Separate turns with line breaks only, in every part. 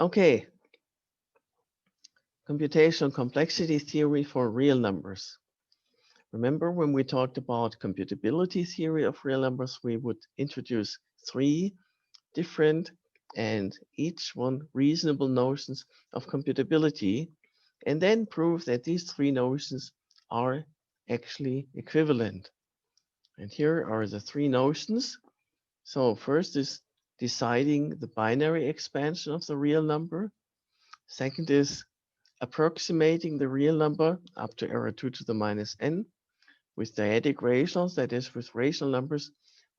Okay, computational complexity theory for real numbers. Remember when we talked about computability theory of real numbers, we would introduce three different and each one reasonable notions of computability, and then prove that these three notions are actually equivalent. And here are the three notions. So first is deciding the binary expansion of the real number. Second is approximating the real number up to error 2 to the minus n with dyadic rationals, that is with rational numbers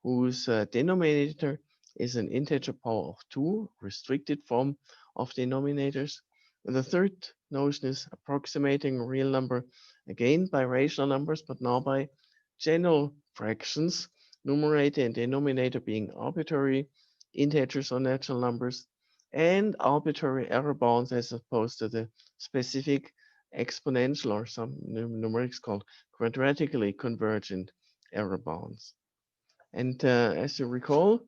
whose denominator is an integer power of 2, restricted form of denominators. And the third notion is approximating a real number, again by rational numbers, but now by general fractions, numerator and denominator being arbitrary integers or natural numbers, and arbitrary error bounds as opposed to the specific exponential or some numerics called quadratically convergent error bounds. And as you recall,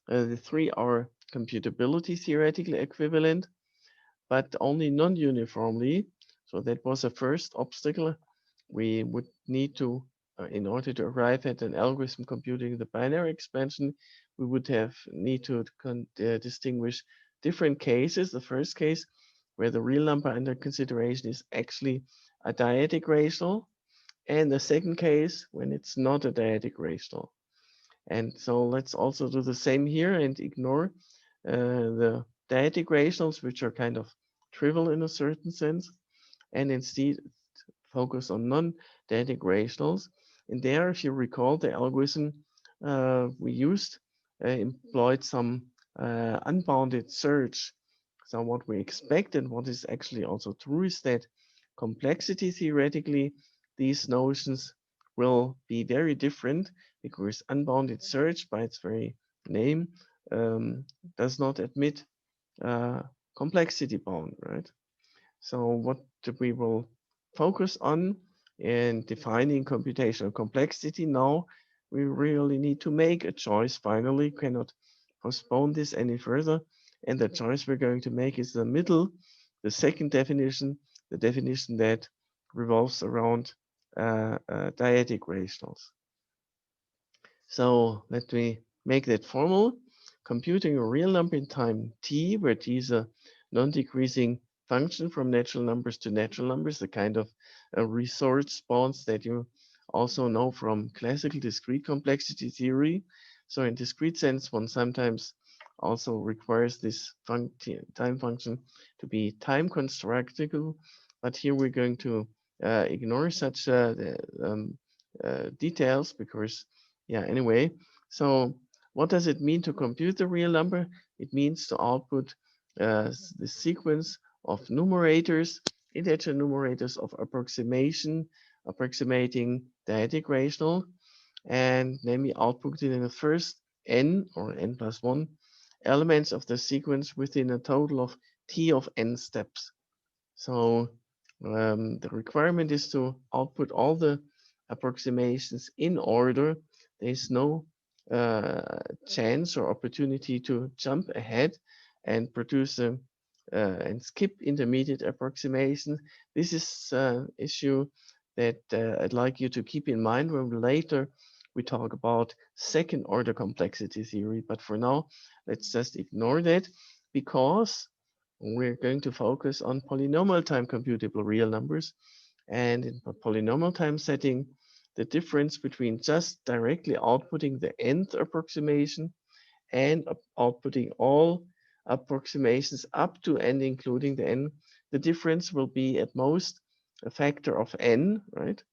the three are computability theoretically equivalent, but only non-uniformly. So that was the first obstacle we would need to, in order to arrive at an algorithm computing the binary expansion, we would have need to distinguish different cases. The first case, where the real number under consideration is actually a dyadic rational, and the second case when it's not a dyadic rational. And so let's also do the same here and ignore the dyadic rationals, which are kind of trivial in a certain sense, and instead focus on non-dyadic rationals. And there, if you recall, the algorithm we used employed some unbounded search. So what we expect and what is actually also true is that complexity theoretically, these notions will be very different because unbounded search by its very name does not admit complexity bound, right? So what we will focus on in defining computational complexity now, we really need to make a choice finally, cannot postpone this any further. And the choice we're going to make is the middle, the second definition, the definition that revolves around dyadic rationals. So let me make that formal. Computing a real number in time t, where t is a non-decreasing function from natural numbers to natural numbers, the kind of resource bounds that you also know from classical discrete complexity theory. So in discrete sense, one sometimes also requires this time function to be time constructible, but here we're going to ignore such details because yeah, anyway, so what does it mean to compute the real number? It means to output the sequence of numerators, integer numerators of approximation, approximating dyadic rational, and namely outputted in the first n or n plus 1 elements of the sequence within a total of t of n steps. So the requirement is to output all the approximations in order. There is no chance or opportunity to jump ahead and produce and skip intermediate approximation. This is an issue that I'd like you to keep in mind when later we talk about second order complexity theory. But for now, let's just ignore that because we're going to focus on polynomial time computable real numbers. And in a polynomial time setting, the difference between just directly outputting the nth approximation and outputting all approximations up to n, including the n, the difference will be at most a factor of n, right?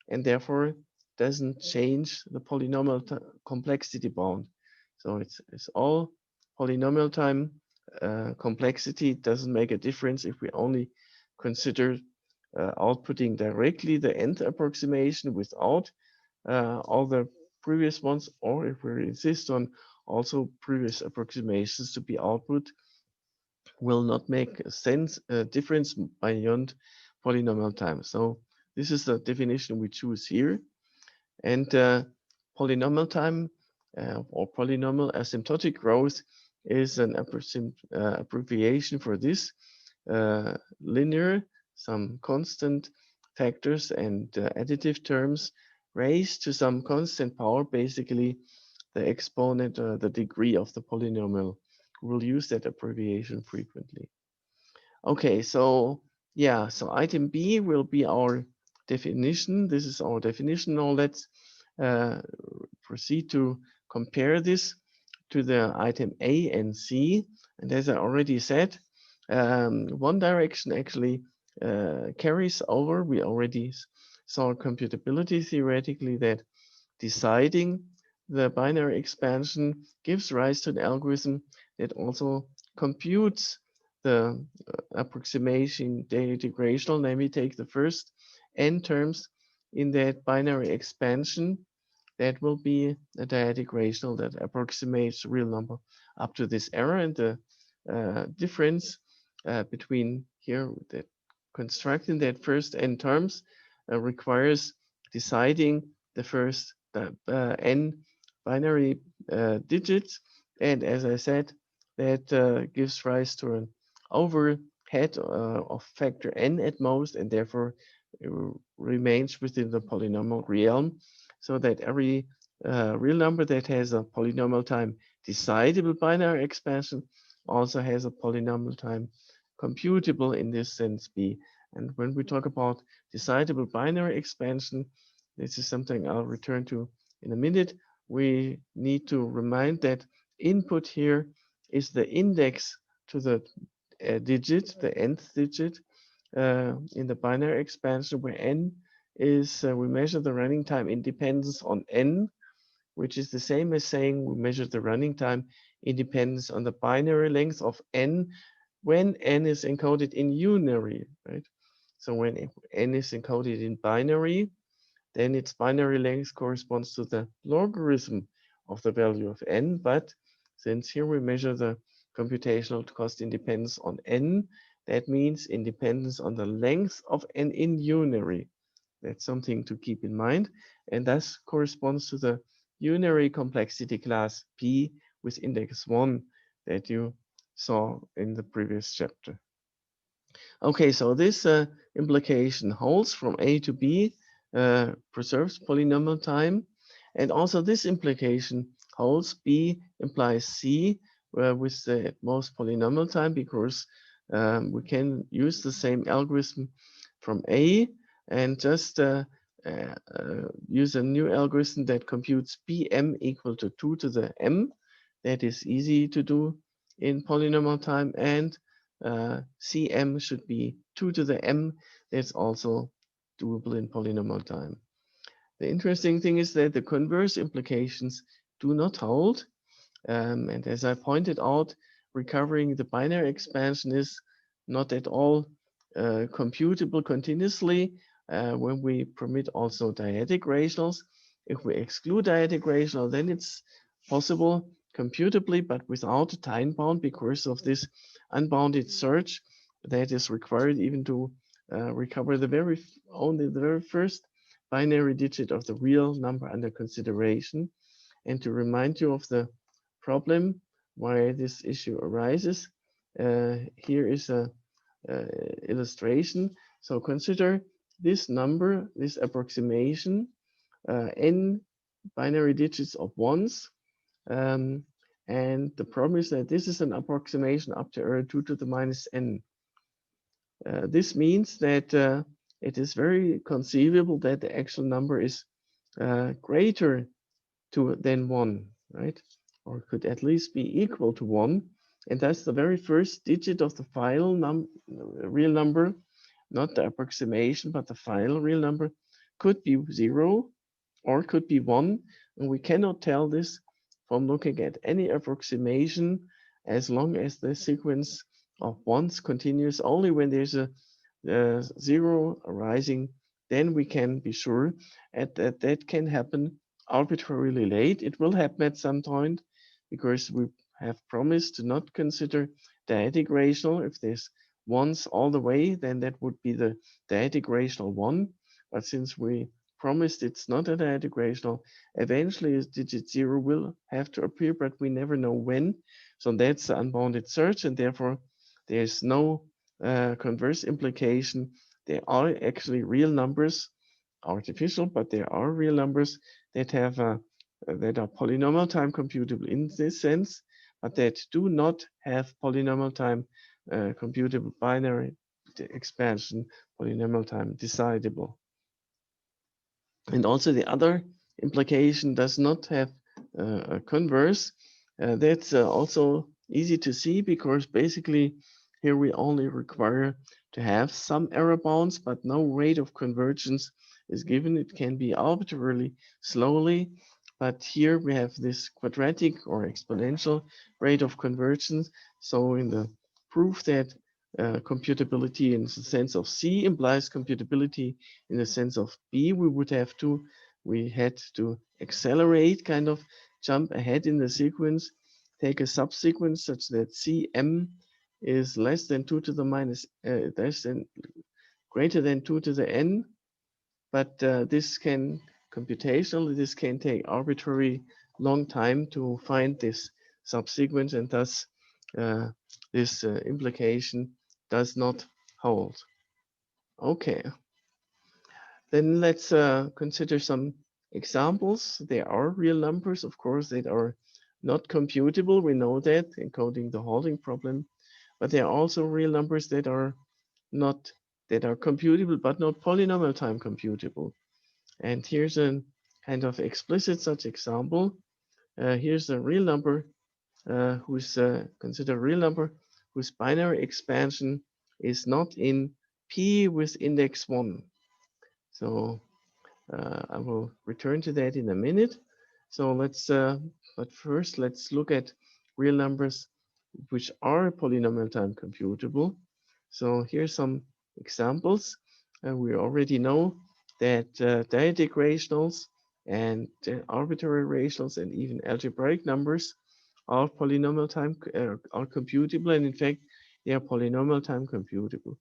And therefore doesn't change the polynomial complexity bound. So it's all polynomial time complexity. Doesn't make a difference if we only consider outputting directly the nth approximation without all the previous ones, or if we insist on also previous approximations to be output, will not make sense difference beyond polynomial time. So this is the definition we choose here. And polynomial time or polynomial asymptotic growth is an abbreviation for this linear, some constant factors and additive terms raised to some constant power, basically the exponent or the degree of the polynomial. We'll use that abbreviation frequently. Okay, so yeah, so item B will be our definition. This is our definition. Now let's uh, proceed to compare this to the item A and C. And as I already said, one direction actually carries over. We already saw computability theoretically that deciding the binary expansion gives rise to an algorithm that also computes the approximation deintegrational, namely take the first n terms in that binary expansion. That will be a dyadic rational that approximates the real number up to this error, and the difference between here that constructing that first n terms requires deciding the first n binary digits, and as I said, that gives rise to an overhead of factor n at most, and therefore it remains within the polynomial realm, so that every real number that has a polynomial time decidable binary expansion also has a polynomial time computable in this sense B. And when we talk about decidable binary expansion, this is something I'll return to in a minute. We need to remind that input here is the index to the digit, the nth digit in the binary expansion, where n is, we measure the running time independence on n, which is the same as saying we measure the running time independence on the binary length of n when n is encoded in unary, right? So when n is encoded in binary, then its binary length corresponds to the logarithm of the value of n. But since here we measure the computational cost independence on n, that means independence on the length of n in unary. That's something to keep in mind. And thus corresponds to the unary complexity class P with index 1 that you saw in the previous chapter. Okay, so this implication holds from A to B, preserves polynomial time. And also this implication holds B implies C with the most polynomial time, because we can use the same algorithm from A and just use a new algorithm that computes Bm equal to 2 to the m. That is easy to do in polynomial time, and Cm should be 2 to the m. That's also doable in polynomial time. The interesting thing is that the converse implications do not hold. And as I pointed out, recovering the binary expansion is not at all computable continuously when we permit also dyadic rationals. If we exclude dyadic rational, then it's possible computably, but without a time bound, because of this unbounded search that is required even to recover only the very first binary digit of the real number under consideration. And to remind you of the problem why this issue arises, here is a illustration. So consider this number, this approximation, n binary digits of ones. And the problem is that this is an approximation up to error 2 to the minus n. This means that it is very conceivable that the actual number is greater than 1, right? Or could at least be equal to 1. And that's the very first digit of the final real number, not the approximation, but the final real number could be 0 or could be 1. And we cannot tell this from looking at any approximation, as long as the sequence of ones continues. Only when there's a 0 arising, then we can be sure that that can happen arbitrarily late. It will happen at some point, because we have promised to not consider dyadic rational. If there's ones all the way, then that would be the dyadic rational 1. But since we promised it's not a dyadic rational, eventually a digit 0 will have to appear, but we never know when. So that's the unbounded search, and therefore there's no converse implication. There are actually real numbers, artificial, but there are real numbers that have that are polynomial time computable in this sense, but that do not have polynomial time computable binary expansion, polynomial time decidable. And also the other implication does not have a converse. That's also easy to see because basically here we only require to have some error bounds, but no rate of convergence is given. It can be arbitrarily slowly, but here we have this quadratic or exponential rate of convergence. So in the proof that computability in the sense of C implies computability in the sense of B, we had to accelerate, kind of jump ahead in the sequence, take a subsequence such that Cm is less than 2 to the minus, greater than 2 to the n, but this can computationally, this can take arbitrary long time to find this subsequence, and thus this implication does not hold. Okay. Then let's consider some examples. There are real numbers, of course, that are not computable. We know that, encoding the holding problem. But there are also real numbers that are computable, but not polynomial time computable. And here's a kind of explicit such example. Here's a real number whose consider a real number whose binary expansion is not in P with index 1. So I will return to that in a minute. So but first let's look at real numbers which are polynomial time computable. So here's some examples. We already know that dyadic rationals and arbitrary rationals and even algebraic numbers are polynomial time are computable, and in fact they are polynomial time computable.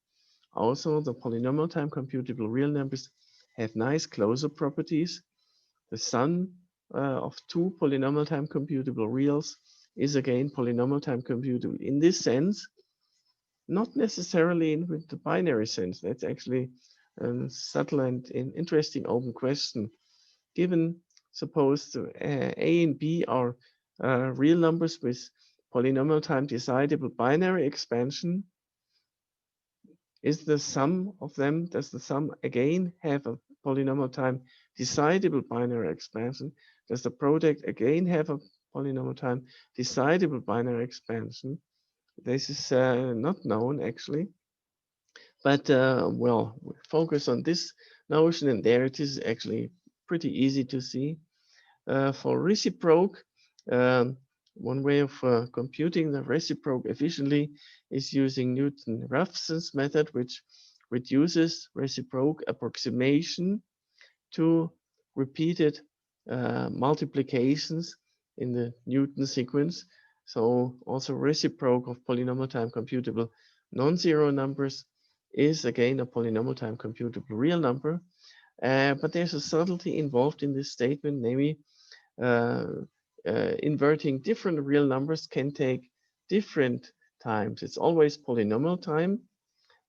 Also, the polynomial time computable real numbers have nice closure properties. The sum of two polynomial time computable reals is again polynomial time computable in this sense, not necessarily in the binary sense. That's actually a subtle and interesting open question. Given, suppose A and B are real numbers with polynomial time decidable binary expansion, is the sum of them, does the sum again have a polynomial time decidable binary expansion? Does the product again have a polynomial time decidable binary expansion? This is not known actually, but well, we focus on this notion, and there it is actually pretty easy to see. For reciproc, um, one way of computing the reciproc efficiently is using Newton-Raphson's method, which reduces reciproc approximation to repeated multiplications in the Newton sequence. So also reciproc of polynomial time computable non-zero numbers is again a polynomial time computable real number. But there's a subtlety involved in this statement, namely inverting different real numbers can take different times. It's always polynomial time,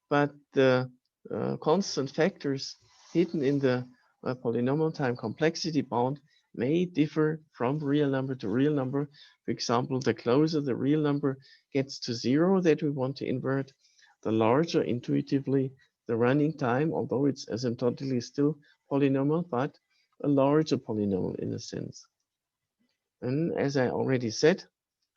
but the constant factors hidden in the polynomial time complexity bound may differ from real number to real number. For example, the closer the real number gets to 0 that we want to invert, the larger intuitively the running time, although it's asymptotically still polynomial, but a larger polynomial in a sense. And as I already said,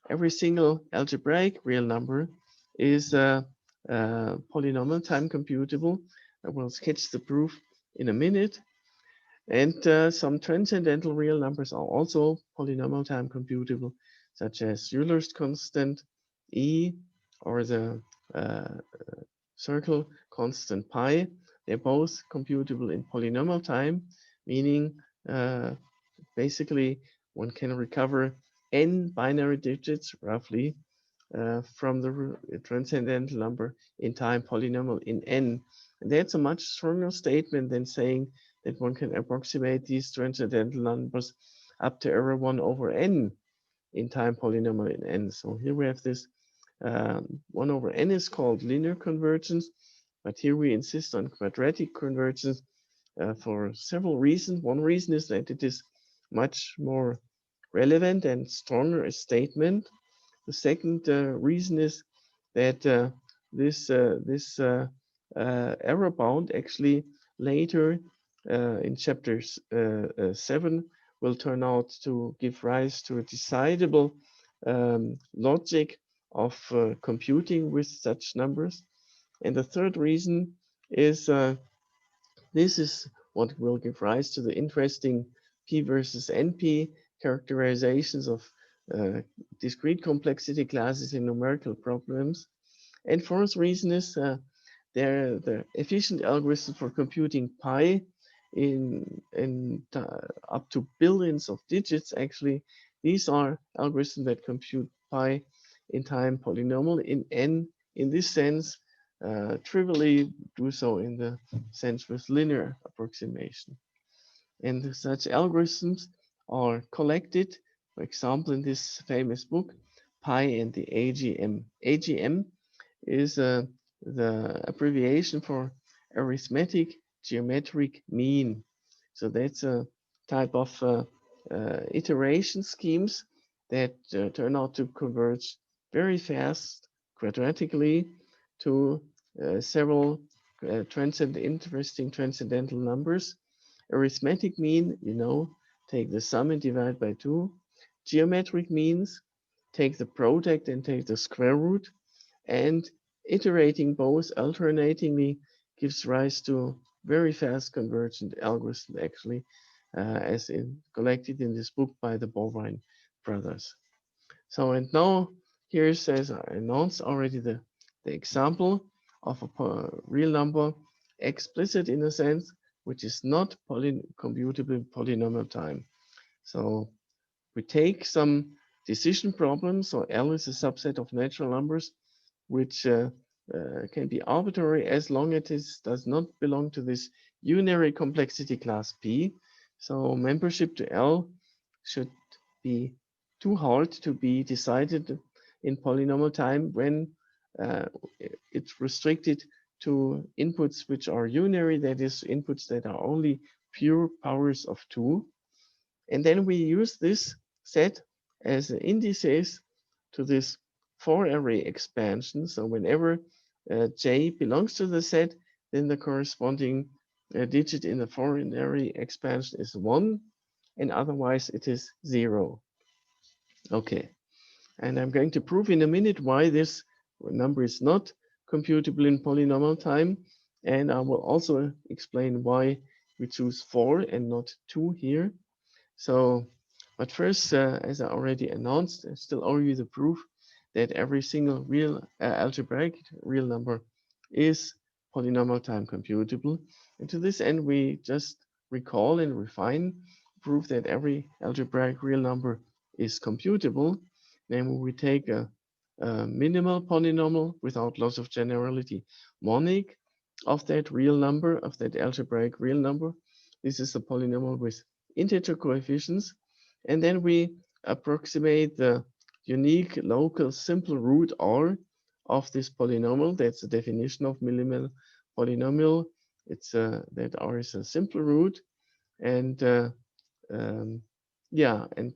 every single algebraic real number is polynomial time computable. I will sketch the proof in a minute. And some transcendental real numbers are also polynomial time computable, such as Euler's constant E or the circle constant pi. They're both computable in polynomial time, meaning basically one can recover n binary digits roughly from the transcendental number in time polynomial in n. And that's a much stronger statement than saying that one can approximate these transcendental numbers up to error 1 over n. in time polynomial in n. So here we have this 1 over n is called linear convergence, but here we insist on quadratic convergence for several reasons. One reason is that it is much more relevant and stronger a statement. The second reason is that this error bound actually later in chapter 7 will turn out to give rise to a decidable logic of computing with such numbers. And the third reason is this is what will give rise to the interesting P versus NP characterizations of discrete complexity classes in numerical problems. And fourth reason is the efficient algorithm for computing pi in up to billions of digits. Actually, these are algorithms that compute pi in time polynomial in n. In this sense, trivially do so in the sense with linear approximation. And such algorithms are collected, for example, in this famous book, Pi and the AGM. AGM is the abbreviation for arithmetic geometric mean. So that's a type of iteration schemes that turn out to converge very fast quadratically to several interesting transcendental numbers. Arithmetic mean, take the sum and divide by 2. Geometric means, take the product and take the square root. And iterating both alternatingly gives rise to very fast convergent algorithms, actually, as collected in this book by the Bovine brothers. So, and now here's, as I announced already, the example of a real number, explicit in a sense, which is not computable polynomial time. So we take some decision problems, so L is a subset of natural numbers, which can be arbitrary as long as it does not belong to this unary complexity class P. So membership to L should be too hard to be decided in polynomial time when it's restricted to inputs which are unary, that is, inputs that are only pure powers of 2. And then we use this set as indices to this 4-array expansion. So whenever j belongs to the set, then the corresponding digit in the 4-array expansion is 1, and otherwise it is 0. Okay, and I'm going to prove in a minute why this number is not computable in polynomial time, and I will also explain why we choose 4 and not 2 here. So, but first, as I already announced, I still owe you the proof that every single real algebraic real number is polynomial time computable. And to this end, we just recall and refine proof that every algebraic real number is computable. Namely, we take a minimal polynomial without loss of generality monic of that real number, of that algebraic real number. This is a polynomial with integer coefficients, and then we approximate the unique local simple root R of this polynomial. That's the definition of minimal polynomial. It's that R is a simple root, and yeah, and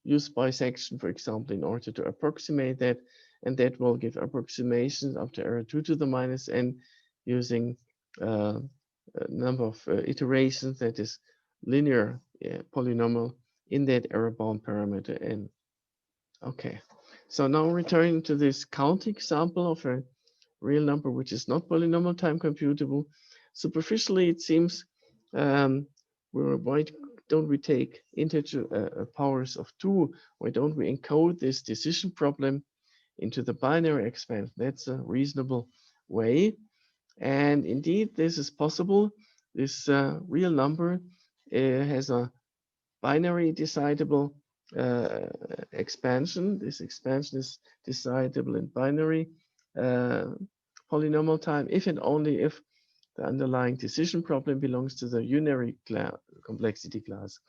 use bisection, for example, in order to approximate that, and that will give approximations up to error 2 to the minus n using a number of iterations that is linear polynomial in that error bound parameter n. Okay, so now returning to this count example of a real number which is not polynomial time computable. Superficially, it seems why don't we take integer powers of 2? Why don't we encode this decision problem into the binary expansion? That's a reasonable way. And indeed, this is possible. This real number has a binary decidable expansion. This expansion is decidable in binary polynomial time if and only if the underlying decision problem belongs to the unary complexity class.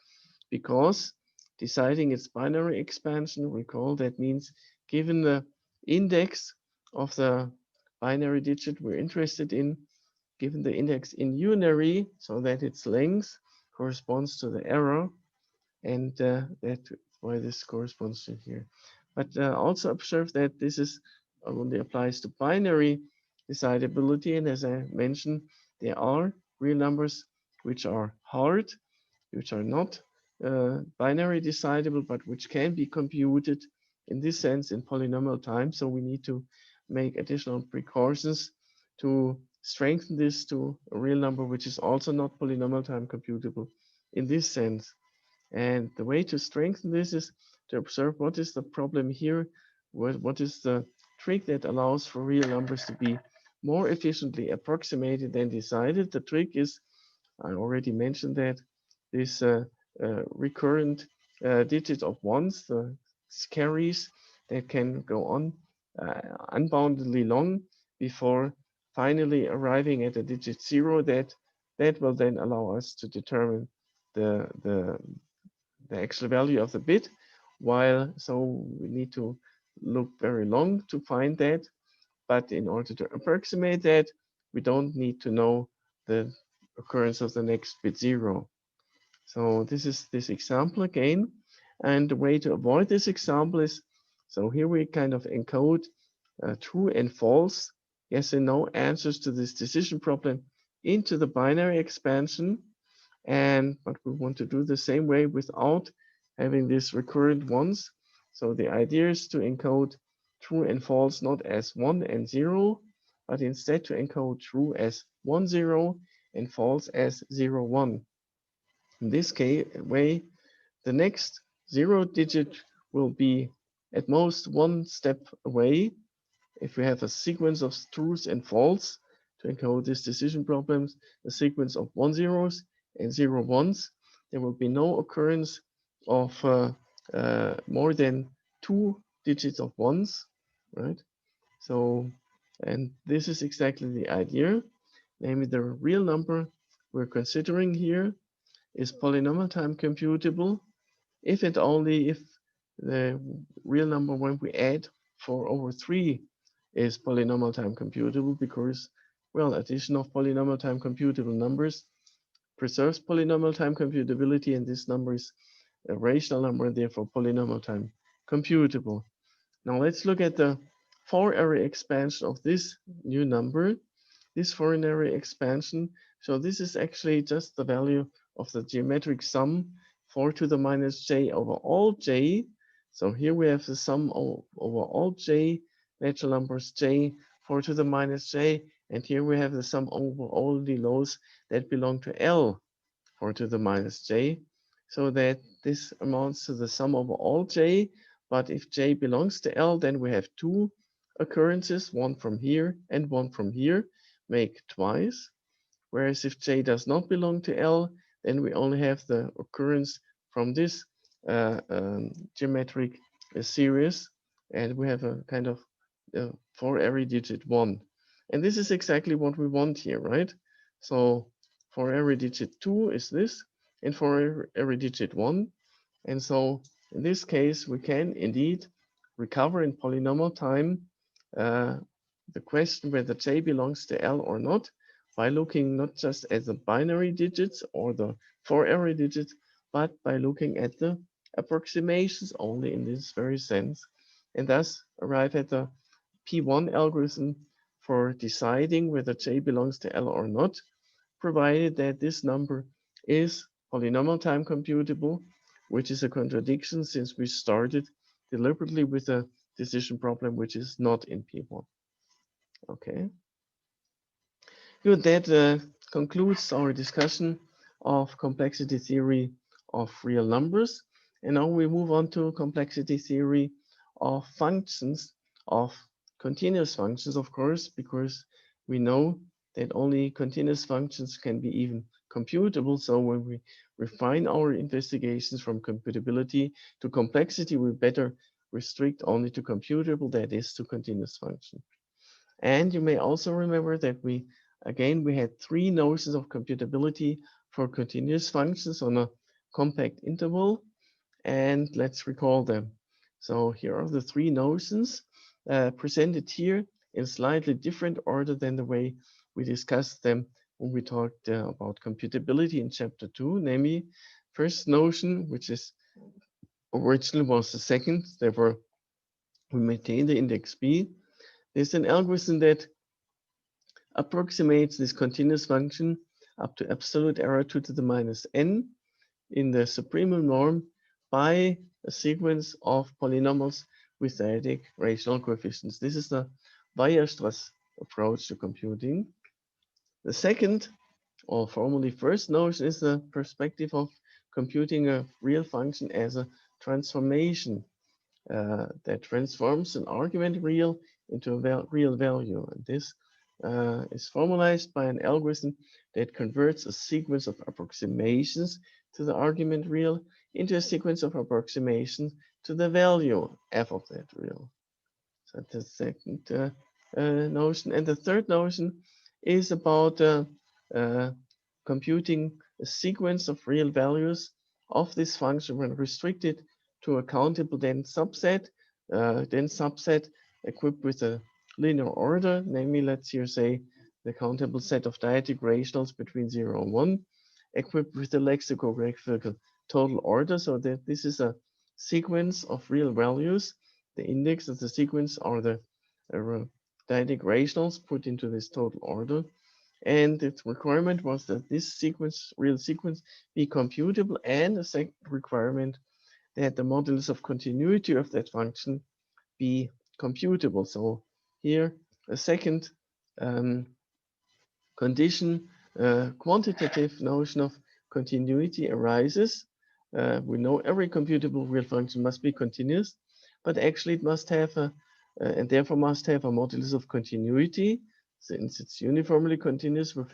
Because deciding its binary expansion. Recall that means given the index of the binary digit we're interested in, given the index in unary, so that its length corresponds to the error, and that's why this corresponds to here. But also observe that this is only applies to binary decidability, and as I mentioned, there are real numbers which are hard, which are not binary decidable, but which can be computed in this sense in polynomial time. So we need to make additional precautions to strengthen this to a real number which is also not polynomial time computable in this sense. And the way to strengthen this is to observe what is the problem here, what is the trick that allows for real numbers to be more efficiently approximated than decided. The trick is, I already mentioned that, this recurrent digit of ones, the carries that can go on unboundedly long before finally arriving at a digit zero, that will then allow us to determine the actual value of the bit, while so we need to look very long to find that. But in order to approximate that, we don't need to know the occurrence of the next bit zero. So this is this example again. And the way to avoid this example is, so here we kind of encode true and false, yes and no answers to this decision problem into the binary expansion. But we want to do the same way without having these recurrent ones. So the idea is to encode true and false not as 1 and 0, but instead to encode true as 1, 0 and false as 0, 1. In this way, the next 0 digit will be at most one step away. If we have a sequence of trues and false to encode these decision problems, a sequence of 1 zeros and 0 ones, there will be no occurrence of more than 2 digits of ones, right? So, and this is exactly the idea, namely the real number we're considering here is polynomial time computable if and only if the real number when we add 4 over 3 is polynomial time computable, because, well, addition of polynomial time computable numbers preserves polynomial time computability, and this number is a rational number and therefore polynomial time computable. Now let's look at the 4-array expansion of this new number. This 4-array expansion, so this is actually just the value of the geometric sum 4 to the minus j over all j. So here we have the sum over all j natural numbers j 4 to the minus j, and here we have the sum over all the lows that belong to L 4 to the minus j, so that this amounts to the sum over all j. But if j belongs to L, then we have two occurrences, one from here and one from here, make twice. Whereas if j does not belong to L, then we only have the occurrence from this geometric series, and we have a kind of for every digit 1. And this is exactly what we want here, right? So for every digit 2 is this, and for every digit 1. And so in this case, we can indeed recover in polynomial time the question whether j belongs to L or not by looking not just at the binary digits or the 4-array digits, but by looking at the approximations only in this very sense, and thus arrive at the P1 algorithm for deciding whether j belongs to L or not, provided that this number is polynomial time computable, which is a contradiction since we started deliberately with a decision problem which is not in P1. Okay. Good, that concludes our discussion of complexity theory of real numbers. And now we move on to complexity theory of functions, of continuous functions, of course, because we know that only continuous functions can be even computable. So when we refine our investigations from computability to complexity, we better restrict only to computable, that is to continuous function. And you may also remember that we had three notions of computability for continuous functions on a compact interval. and let's recall them. So here are the three notions presented here in slightly different order than the way we discussed them when we talked about computability in chapter 2, namely first notion, which is originally was the second, therefore we maintain the index b. There's an algorithm that approximates this continuous function up to absolute error 2 to the minus n in the supreme norm by a sequence of polynomials with dyadic rational coefficients. This is the Weierstrass approach to computing. The second, or formally first notion, is the perspective of computing a real function as a transformation that transforms an argument real into a real value. And this is formalized by an algorithm that converts a sequence of approximations to the argument real into a sequence of approximations to the value f of that real. So that's the second notion. And the third notion is about computing a sequence of real values of this function when restricted to a countable dense subset equipped with a linear order, namely, let's here say the countable set of dyadic rationals between 0 and 1, equipped with the lexicographical total order, so that this is a sequence of real values. The index of the sequence are the dyadic rationals put into this total order. And its requirement was that this real sequence, be computable, and a second requirement that the modulus of continuity of that function be computable. So here a second condition, quantitative notion of continuity arises. We know every computable real function must be continuous, but actually it must have and therefore must have a modulus of continuity. Since it's uniformly continuous, we're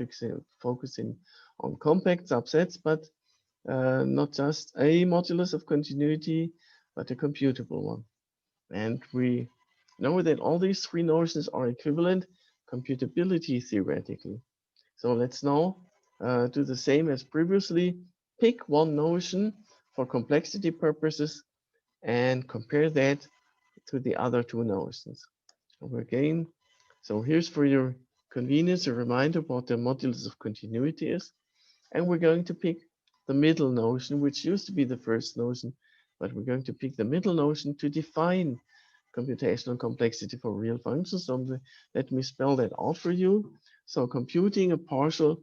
focusing on compact subsets, but not just a modulus of continuity, but a computable one. And we know that all these three notions are equivalent computability theoretically. So let's now do the same as previously. Pick one notion for complexity purposes and compare that to the other two notions. Again, so here's for your convenience a reminder what the modulus of continuity is. And we're going to pick the middle notion, which used to be the first notion, but we're going to pick the middle notion to define computational complexity for real functions. So let me spell that out for you. So computing a partial,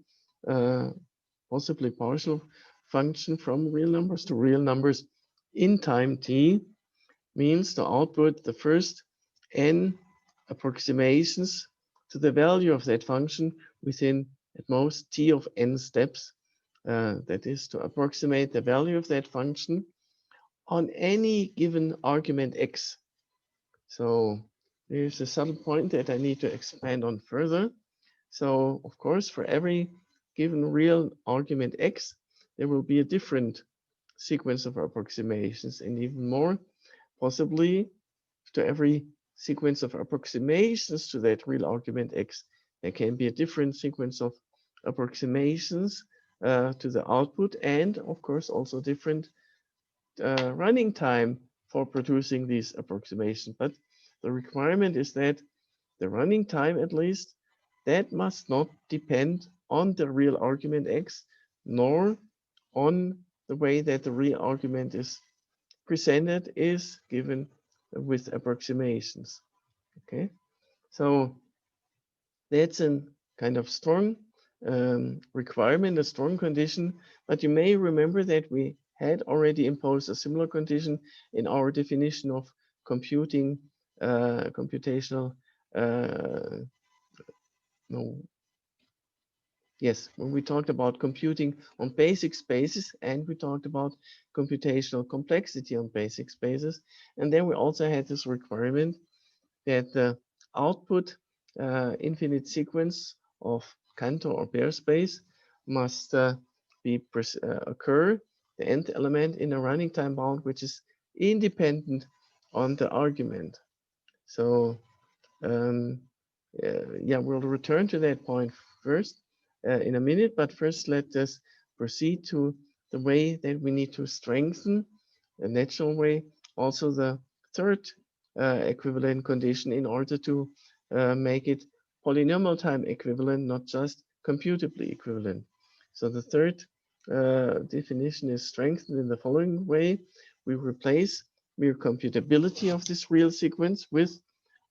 possibly partial function from real numbers to real numbers in time t means to output the first n approximations to the value of that function within at most t of n steps. That is to approximate the value of that function on any given argument x. So there's a subtle point that I need to expand on further. So of course, for every given real argument x, there will be a different sequence of approximations, and even more, possibly to every sequence of approximations to that real argument x, there can be a different sequence of approximations to the output, and of course also different running time for producing these approximations. But the requirement is that the running time, at least, that must not depend on the real argument x, nor on the way that the real argument is presented is given with approximations. Okay, so that's a kind of strong requirement, a strong condition, but you may remember that we had already imposed a similar condition in our definition of computing, computational, no, yes, when we talked about computing on basic spaces, and we talked about computational complexity on basic spaces, and then we also had this requirement that the output infinite sequence of Cantor or Baire space must occur, the nth element, in a running time bound which is independent on the argument. So yeah, we'll return to that point first in a minute, but first let us proceed to the way that we need to strengthen a natural way, also the third equivalent condition in order to make it polynomial time equivalent, not just computably equivalent. So the third definition is strengthened in the following way. We replace mere computability of this real sequence with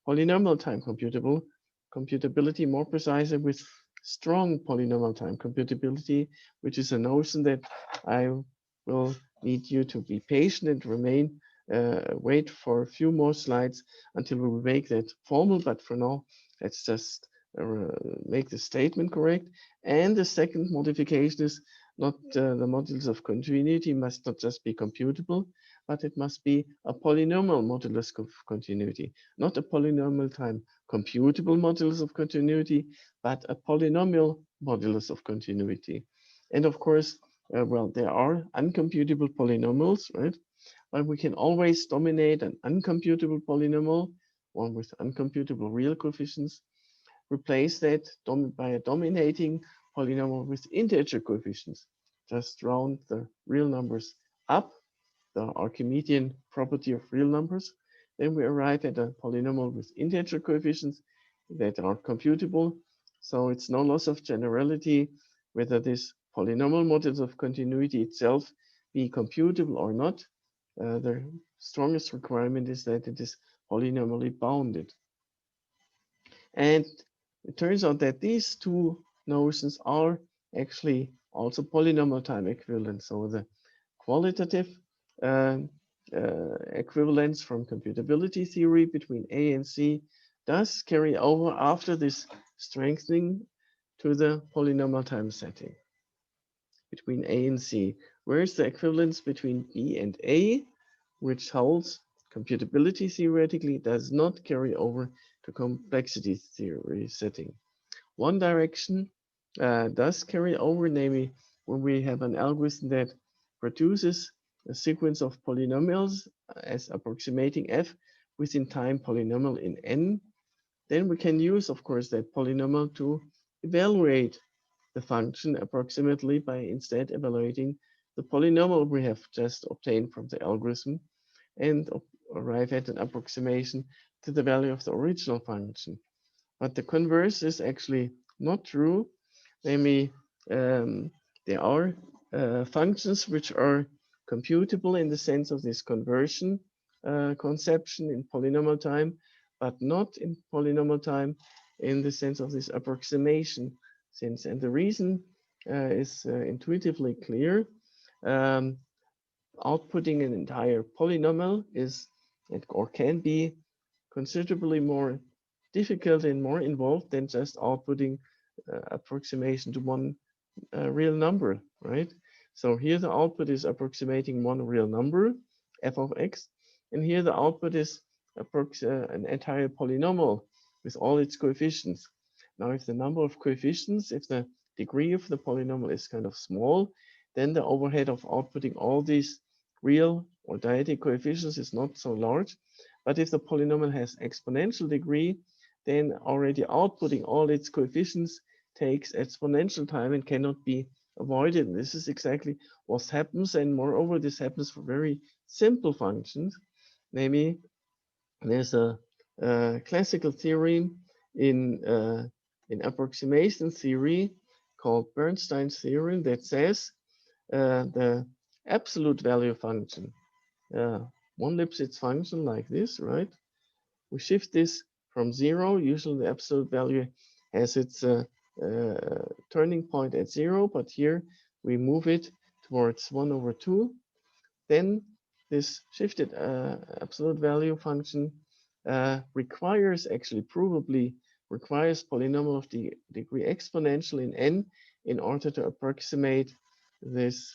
polynomial time computability, more precisely with strong polynomial time computability, which is a notion that I will need you to be patient and wait for a few more slides until we make that formal. But for now, let's just make the statement correct. And the second modification is not the modulus of continuity must not just be computable, but it must be a polynomial modulus of continuity, not a polynomial time computable modulus of continuity, but a polynomial modulus of continuity. And of course, well, there are uncomputable polynomials, right? But we can always dominate an uncomputable polynomial, one with uncomputable real coefficients, replace that by a dominating polynomial with integer coefficients. Just round the real numbers up, the Archimedean property of real numbers. Then we arrive at a polynomial with integer coefficients that are computable. So it's no loss of generality whether this polynomial modulus of continuity itself be computable or not. The strongest requirement is that it is polynomially bounded. And it turns out that these two notions are actually also polynomial time equivalent. So the qualitative uh, equivalence from computability theory between A and C does carry over after this strengthening to the polynomial time setting between A and C. Whereas the equivalence between B and A, which holds computability theoretically, does not carry over to complexity theory setting. One direction does carry over, namely when we have an algorithm that produces a sequence of polynomials as approximating f within time polynomial in n, then we can use, of course, that polynomial to evaluate the function approximately by instead evaluating the polynomial we have just obtained from the algorithm and arrive at an approximation to the value of the original function. But the converse is actually not true. Namely, there are functions which are computable in the sense of this conversion conception in polynomial time, but not in polynomial time in the sense of this approximation sense. And the reason is intuitively clear. Um, Outputting an entire polynomial is or can be considerably more difficult and more involved than just outputting approximation to one real number, right? So here the output is approximating one real number, f of x, and here the output is an entire polynomial with all its coefficients. Now, if the number of coefficients, if the degree of the polynomial is kind of small, then the overhead of outputting all these real or dyadic coefficients is not so large. But if the polynomial has exponential degree, then already outputting all its coefficients takes exponential time and cannot be avoided. And this is exactly what happens. And moreover, this happens for very simple functions. Namely, there's a classical theorem in approximation theory called Bernstein's theorem that says the absolute value function, one Lipschitz function like this, right? We shift this from 0. Usually the absolute value has its turning point at 0, but here we move it towards 1 over 2. Then this shifted absolute value function provably requires polynomial of the degree exponential in n in order to approximate this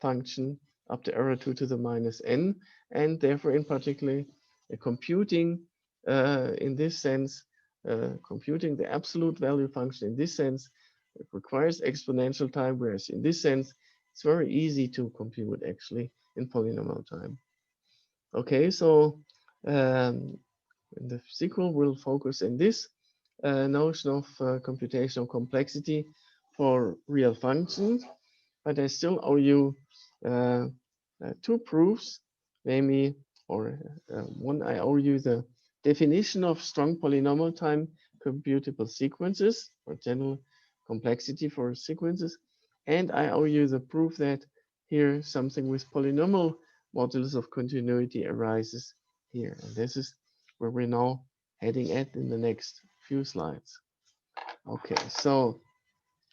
function up to error 2 to the minus n, and therefore in particular computing in this sense, computing the absolute value function in this sense, it requires exponential time, whereas in this sense, it's very easy to compute actually in polynomial time. Okay, so in the sequel, we'll focus in this notion of computational complexity for real functions, but I still owe you two proofs maybe, or one, I owe you the definition of strong polynomial time computable sequences, or general complexity for sequences. And I owe you the proof that here something with polynomial modulus of continuity arises here. And this is where we're now heading at in the next few slides. Okay, so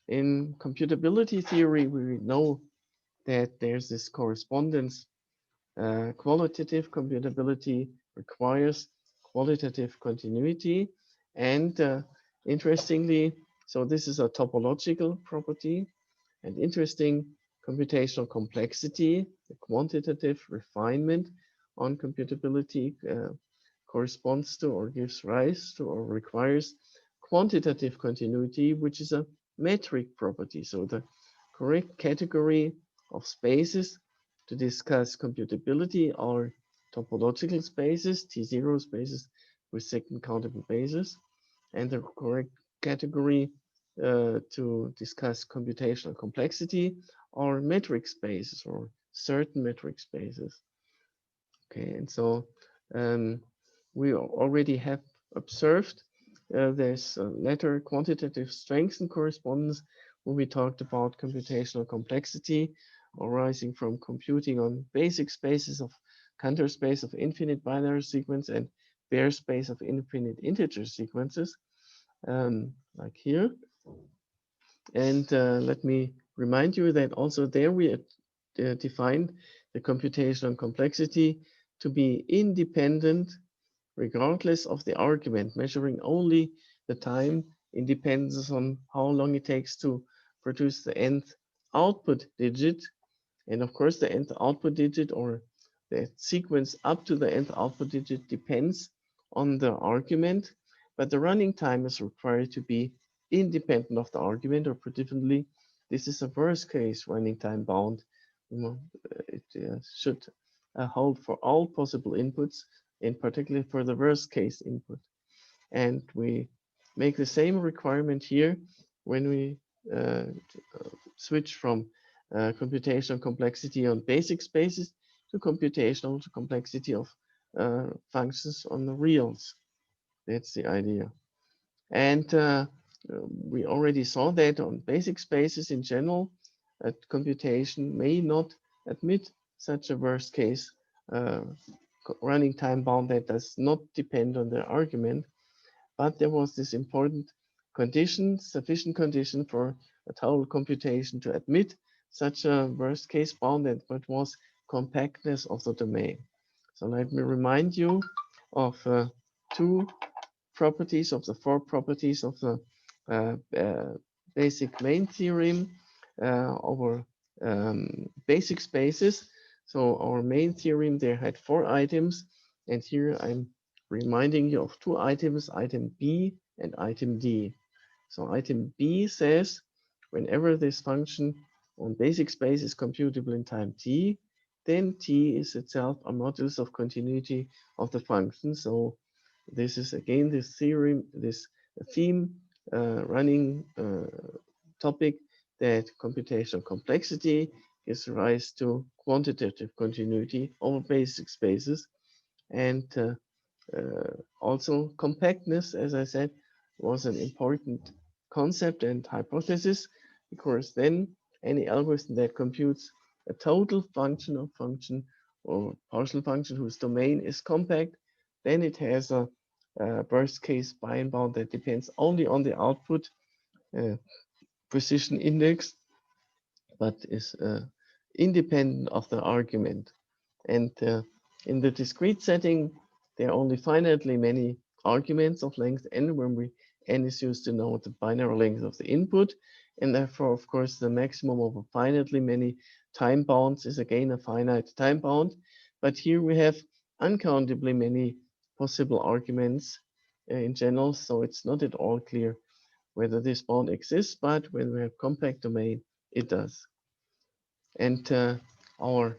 in computability theory, we know that there's this correspondence. Qualitative computability requires qualitative continuity. And interestingly, so this is a topological property. And interesting, computational complexity, the quantitative refinement on computability corresponds to or gives rise to or requires quantitative continuity, which is a metric property. So the correct category of spaces to discuss computability are topological spaces, T0 spaces with second countable bases, and the correct category to discuss computational complexity are metric spaces or certain metric spaces. Okay, and so we already have observed there's a latter quantitative strength and correspondence when we talked about computational complexity arising from computing on basic spaces of Cantor space of infinite binary sequence and bare space of infinite integer sequences, like here. And let me remind you that also there we defined the computational complexity to be independent regardless of the argument, measuring only the time in dependence on how long it takes to produce the nth output digit. And of course, the nth output digit or the sequence up to the nth output digit depends on the argument, but the running time is required to be independent of the argument, or put differently, this is a worst case running time bound. It should hold for all possible inputs, in particular for the worst case input. And we make the same requirement here when we switch from computational complexity on basic spaces to computational complexity of functions on the reals. That's the idea. And we already saw that on basic spaces in general, computation may not admit such a worst case running time bound that does not depend on the argument. But there was this important condition, sufficient condition for a total computation to admit such a worst case bound, that what was compactness of the domain. So let me remind you of two properties of the four properties of the basic main theorem over basic spaces. So our main theorem there had four items, and here I'm reminding you of two items, item B and item D. So item B says whenever this function on basic space is computable in time t, then t is itself a modulus of continuity of the function. So this is again this theorem, this theme running topic that computational complexity gives rise to quantitative continuity over basic spaces. And also compactness, as I said, was an important concept and hypothesis, because then any algorithm that computes a total function of function or partial function whose domain is compact, then it has a burst case bind bound that depends only on the output precision index, but is independent of the argument. And in the discrete setting, there are only finitely many arguments of length n when n is used to denote the binary length of the input. And therefore, of course, the maximum of a finitely many time bounds is again a finite time bound. But here we have uncountably many possible arguments in general, so it's not at all clear whether this bound exists, but when we have compact domain, it does. And our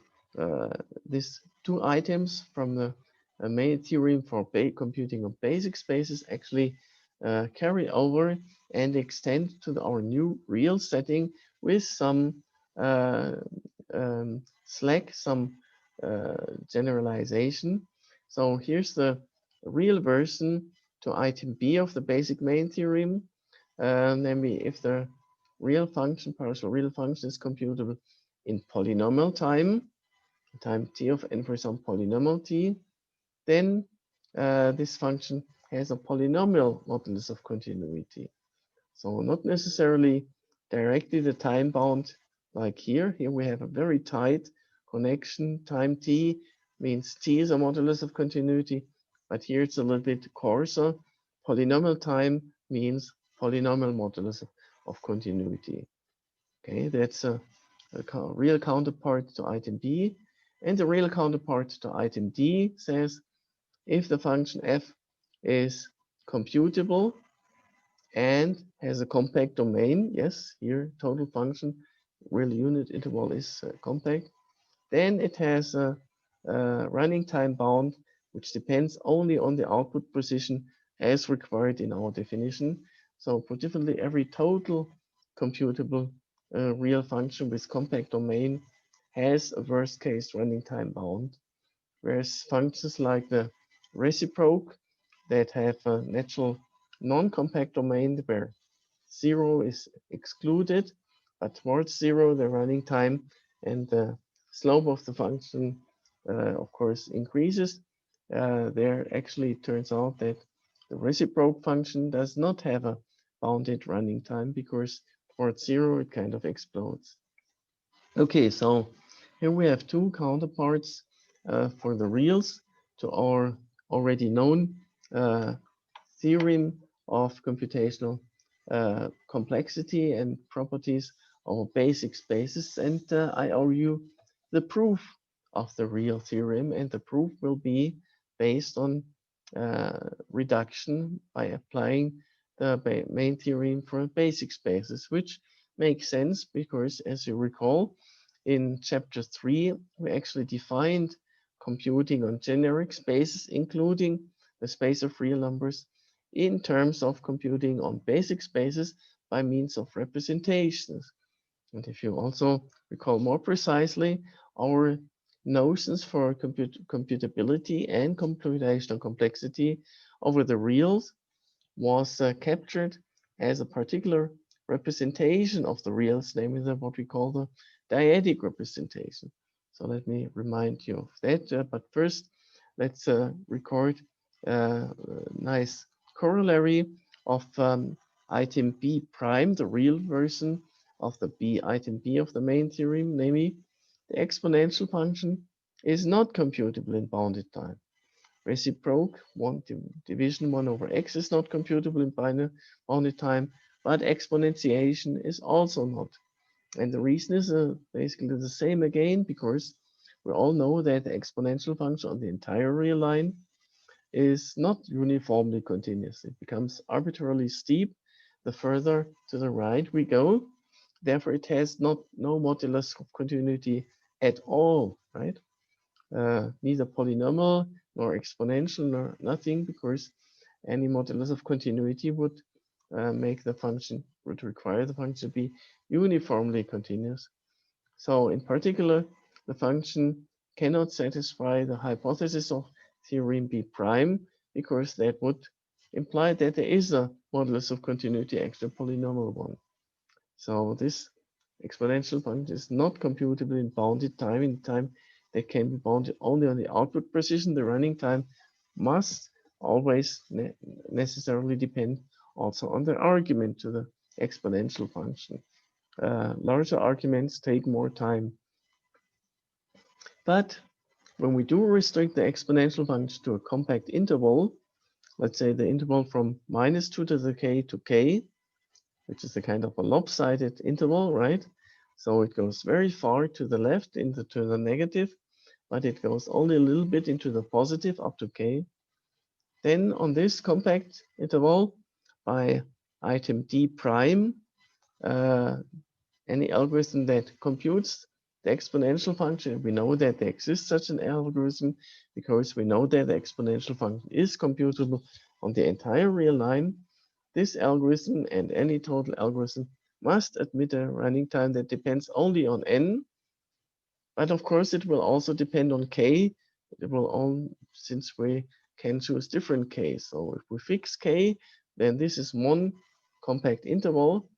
these two items from the main theorem for computing of basic spaces actually carry over and extend to our new real setting with some slack, some generalization. So here's the real version to item B of the basic main theorem. Namely, if the real function, partial real function, is computable in polynomial time t of n for some polynomial t, then this function has a polynomial modulus of continuity. So not necessarily directly the time bound like here. Here we have a very tight connection. Time t means t is a modulus of continuity, but here it's a little bit coarser. Polynomial time means polynomial modulus of continuity. Okay, that's a real counterpart to item B. And the real counterpart to item D says if the function f is computable and has a compact domain, yes, here total function, real unit interval is compact, then it has a running time bound which depends only on the output position as required in our definition. So put differently, every total computable real function with compact domain has a worst case running time bound, whereas functions like the reciproc that have a natural non-compact domain where 0 is excluded, but towards 0 the running time and the slope of the function of course increases. There actually it turns out that the reciproc function does not have a bounded running time because towards 0 it kind of explodes. Okay, so here we have two counterparts for the reals to our already known theorem of computational complexity and properties of basic spaces. And I owe you the proof of the real theorem, and the proof will be based on reduction by applying the main theorem for basic spaces, which makes sense because, as you recall, in chapter 3, we actually defined computing on generic spaces, including the space of real numbers, in terms of computing on basic spaces by means of representations. And if you also recall more precisely, our notions for computability and computational complexity over the reals was captured as a particular representation of the reals, namely what we call the dyadic representation. So let me remind you of that. But first, let's record a nice corollary of item B prime, the real version of the item B of the main theorem, namely the exponential function is not computable in bounded time. Reciproc, division 1 over x is not computable in bounded time, but exponentiation is also not. And the reason is basically the same again, because we all know that the exponential function on the entire real line is not uniformly continuous. It becomes arbitrarily steep the further to the right we go. Therefore, it has no modulus of continuity at all, right? Neither polynomial nor exponential nor nothing, because any modulus of continuity would would require the function to be uniformly continuous. So in particular, the function cannot satisfy the hypothesis of theorem B prime, because that would imply that there is a modulus of continuity, actually a polynomial one. So this exponential function is not computable in bounded time, in time that can be bounded only on the output position. The running time must always necessarily depend also on the argument to the exponential function. Larger arguments take more time. But when we do restrict the exponential function to a compact interval, let's say the interval from -2 to the k to k, which is a kind of a lopsided interval, right? So it goes very far to the left to the negative, but it goes only a little bit into the positive up to k. Then on this compact interval, by item D prime, any algorithm that computes the exponential function, we know that there exists such an algorithm because we know that the exponential function is computable on the entire real line. This algorithm and any total algorithm must admit a running time that depends only on n. But of course, it will also depend on k. It will all, since we can choose different k. So if we fix k, then this is one compact interval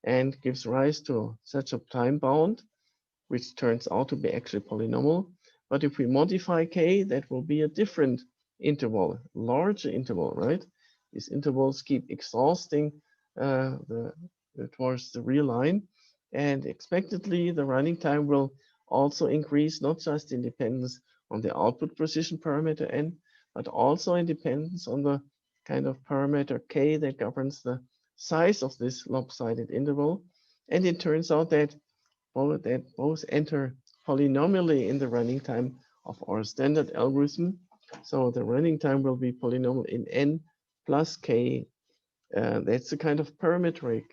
and gives rise to such a time bound, which turns out to be actually polynomial. But if we modify k, that will be a different interval, larger interval, right? These intervals keep exhausting towards the real line, and expectedly the running time will also increase, not just in dependence on the output precision parameter n, but also in dependence on the kind of parameter k that governs the size of this lopsided interval. And it turns out that both enter polynomially in the running time of our standard algorithm. So the running time will be polynomial in n plus k. That's a kind of parametric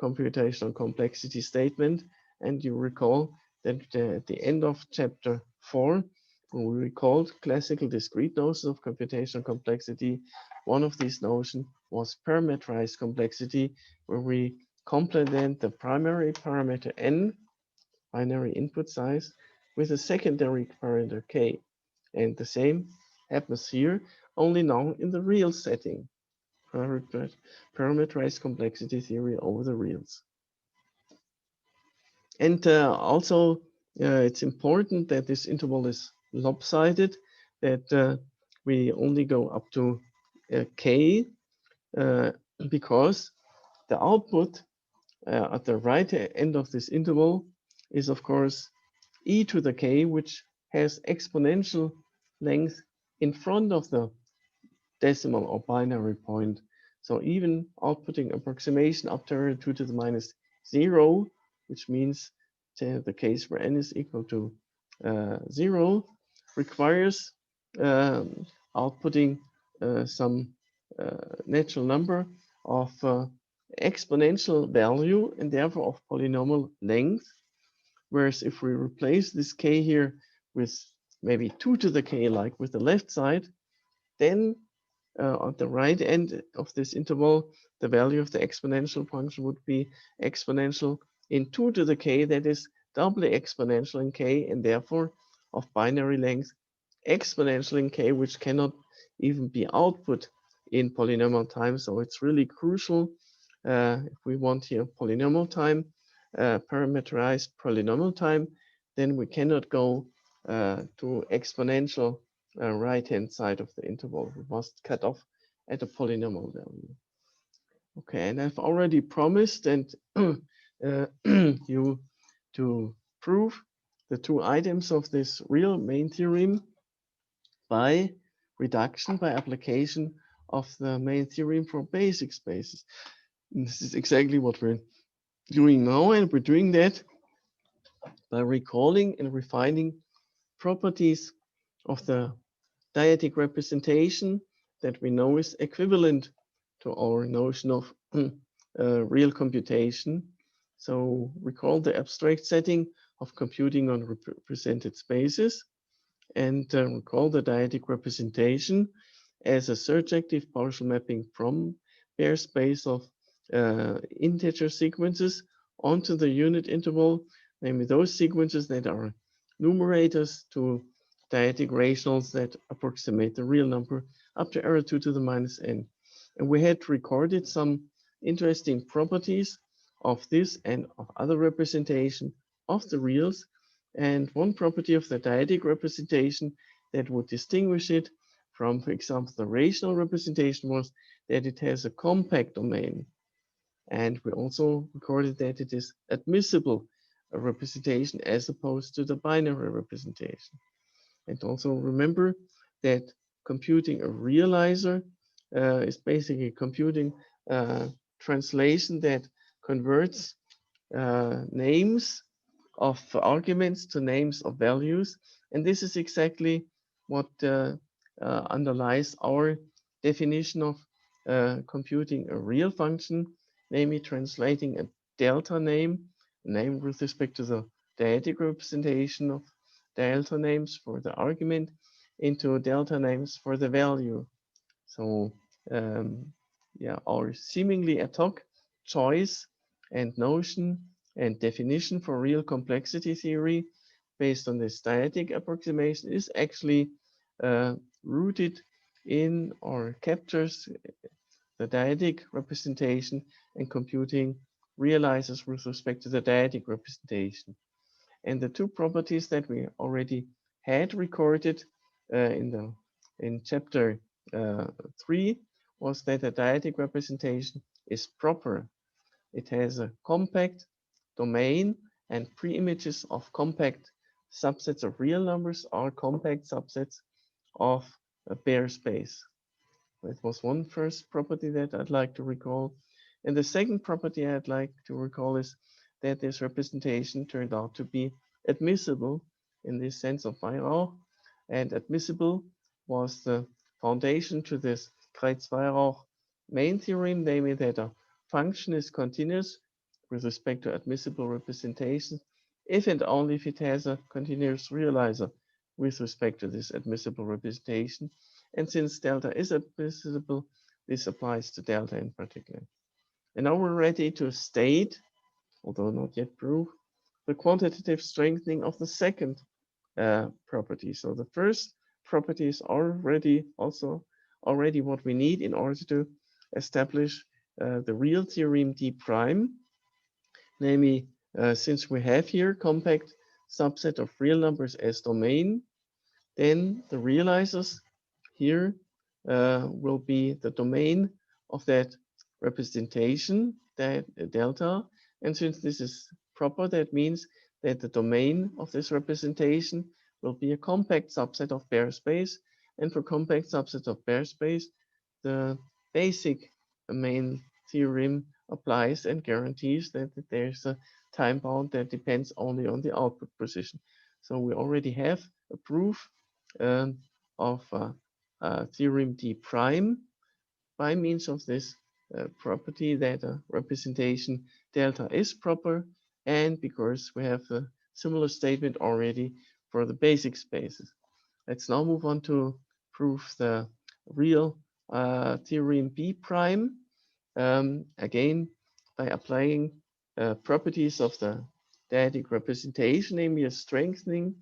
computational complexity statement. And you recall that at the end of chapter 4, when we recalled classical discrete notions of computational complexity, one of these notions was parametrized complexity, where we complement the primary parameter n, binary input size, with a secondary parameter k. And the same happens here, only now in the real setting. Parameterized complexity theory over the reals. And also, it's important that this interval is lopsided, that we only go up to k, because the output at the right end of this interval is, of course, e to the k, which has exponential length in front of the decimal or binary point. So even outputting approximation up to 2 to the minus 0, which means the case where n is equal to 0, requires outputting some natural number of exponential value and therefore of polynomial length. Whereas if we replace this k here with maybe 2 to the k, like with the left side, then on the right end of this interval, the value of the exponential function would be exponential in 2 to the k, that is doubly exponential in k, and therefore of binary length exponential in k, which cannot even be output in polynomial time. So it's really crucial if we want here polynomial time, parameterized polynomial time, then we cannot go to exponential right-hand side of the interval. We must cut off at a polynomial value. Okay, and I've already promised and you to prove the two items of this real main theorem by reduction, by application of the main theorem for basic spaces. And this is exactly what we're doing now, and we're doing that by recalling and refining properties of the dyadic representation that we know is equivalent to our notion of real computation. So recall the abstract setting of computing on represented spaces, and recall the dyadic representation as a surjective partial mapping from bare space of integer sequences onto the unit interval, namely those sequences that are numerators to dyadic rationals that approximate the real number up to error 2 to the minus n. And we had recorded some interesting properties of this and of other representation of the reals. And one property of the dyadic representation that would distinguish it from, for example, the rational representation was that it has a compact domain. And we also recorded that it is admissible a representation as opposed to the binary representation. And also remember that computing a realizer is basically computing a translation that converts names of arguments to names of values. And this is exactly what underlies our definition of computing a real function, namely translating a delta name with respect to the dyadic representation of delta names for the argument into delta names for the value. So yeah, our seemingly ad hoc choice and notion and definition for real complexity theory based on this dyadic approximation is actually rooted in or captures the dyadic representation, and computing realizes with respect to the dyadic representation. And the two properties that we already had recorded in chapter 3 was that a dyadic representation is proper. It has a compact domain, and preimages of compact subsets of real numbers are compact subsets of a Baire space. That was one first property that I'd like to recall. And the second property I'd like to recall is that this representation turned out to be admissible in this sense of Weyrauch. And admissible was the foundation to this Kreitz-Weyrauch main theorem, namely that a function is continuous with respect to admissible representation if and only if it has a continuous realizer with respect to this admissible representation. And since delta is admissible, this applies to delta in particular. And now we're ready to state, although not yet prove, the quantitative strengthening of the second property. So the first property is already what we need in order to establish the real theorem D prime, namely since we have here compact subset of real numbers as domain, then the realizers here will be the domain of that representation, that delta. And since this is proper, that means that the domain of this representation will be a compact subset of Baire space. And for compact subsets of Baire space, the basic main theorem applies and guarantees that there's a time bound that depends only on the output position. So we already have a proof of theorem D prime by means of this property that a representation delta is proper, and because we have a similar statement already for the basic spaces. Let's now move on to prove the real theorem B prime, again by applying properties of the dyadic representation, namely a strengthening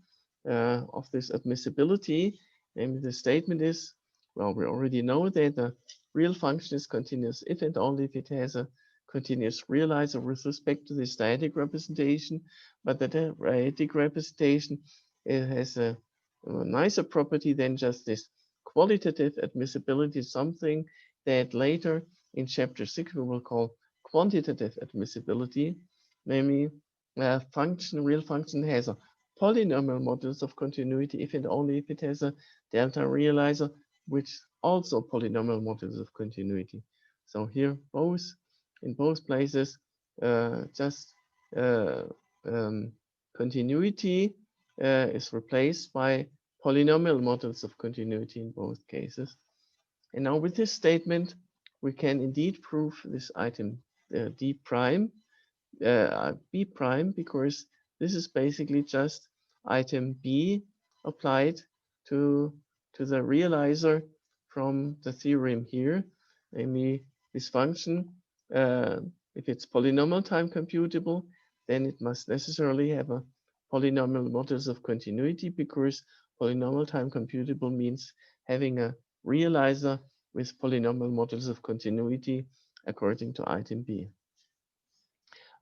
of this admissibility. Namely, the statement is, well, we already know that the real function is continuous if and only if it has a continuous realizer with respect to this dyadic representation, but the dyadic representation has a nicer property than just this qualitative admissibility, something that later in chapter 6 we will call quantitative admissibility, namely real function has a polynomial modulus of continuity if and only if it has a delta realizer, which also polynomial modulus of continuity. So here in both places, just continuity is replaced by polynomial models of continuity in both cases. And now with this statement, we can indeed prove this item D prime, B prime, because this is basically just item B applied to the realizer from the theorem here, namely this function. If it's polynomial time computable, then it must necessarily have a polynomial modulus of continuity, because polynomial time computable means having a realizer with polynomial modulus of continuity according to item B.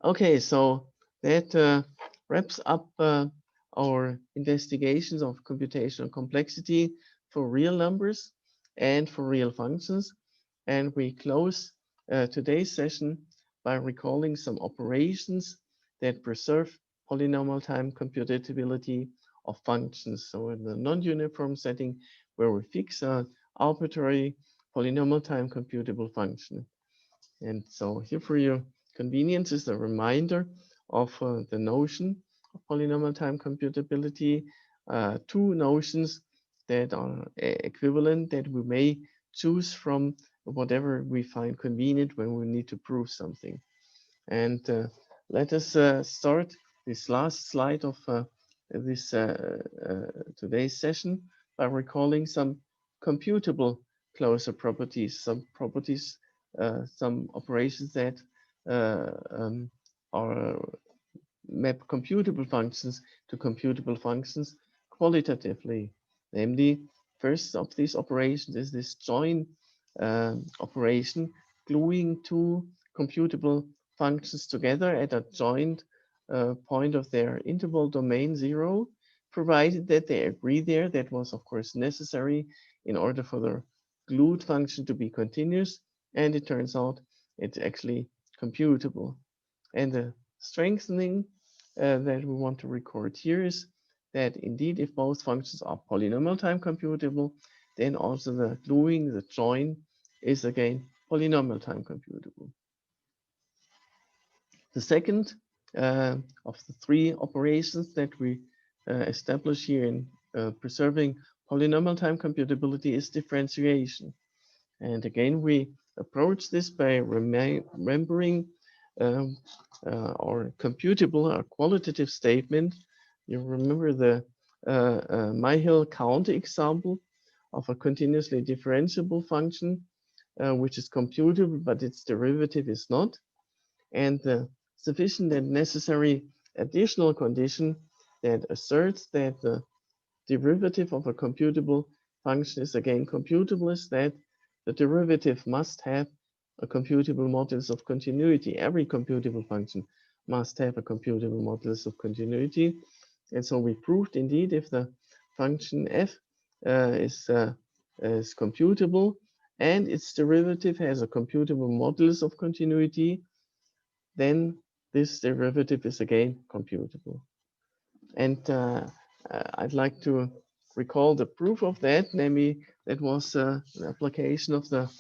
Okay, so that wraps up our investigations of computational complexity for real numbers and for real functions. And we close today's session by recalling some operations that preserve polynomial time computability of functions. So in the non-uniform setting where we fix an arbitrary polynomial time computable function. And so here for your convenience is a reminder of the notion of polynomial time computability, two notions that are equivalent that we may choose from whatever we find convenient when we need to prove something. And let us start this last slide of this today's session by recalling some computable closure properties, some properties, some operations that are map computable functions to computable functions qualitatively. Namely, first of these operations is this join operation, gluing two computable functions together at a joint point of their interval domain 0, provided that they agree there. That was, of course, necessary in order for the glued function to be continuous, and it turns out it's actually computable. And the strengthening that we want to record here is that indeed, if both functions are polynomial time computable, then also the gluing, the join, is again polynomial time computable. The second of the three operations that we establish here in preserving polynomial time computability is differentiation. And again, we approach this by remembering our computable or qualitative statement. You remember the Myhill count example of a continuously differentiable function, which is computable, but its derivative is not. And the sufficient and necessary additional condition that asserts that the derivative of a computable function is again computable is that the derivative must have a computable modulus of continuity. Every computable function must have a computable modulus of continuity. And so we proved indeed if the function f is computable and its derivative has a computable modulus of continuity, then this derivative is again computable. And I'd like to recall the proof of that, namely that was an application of the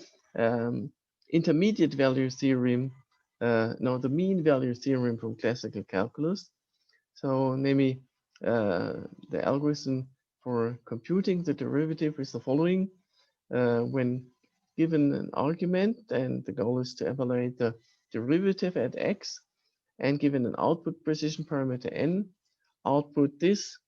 intermediate value theorem, the mean value theorem from classical calculus. So namely the algorithm for computing the derivative is the following. When given an argument and the goal is to evaluate the derivative at x, and given an output precision parameter n, output this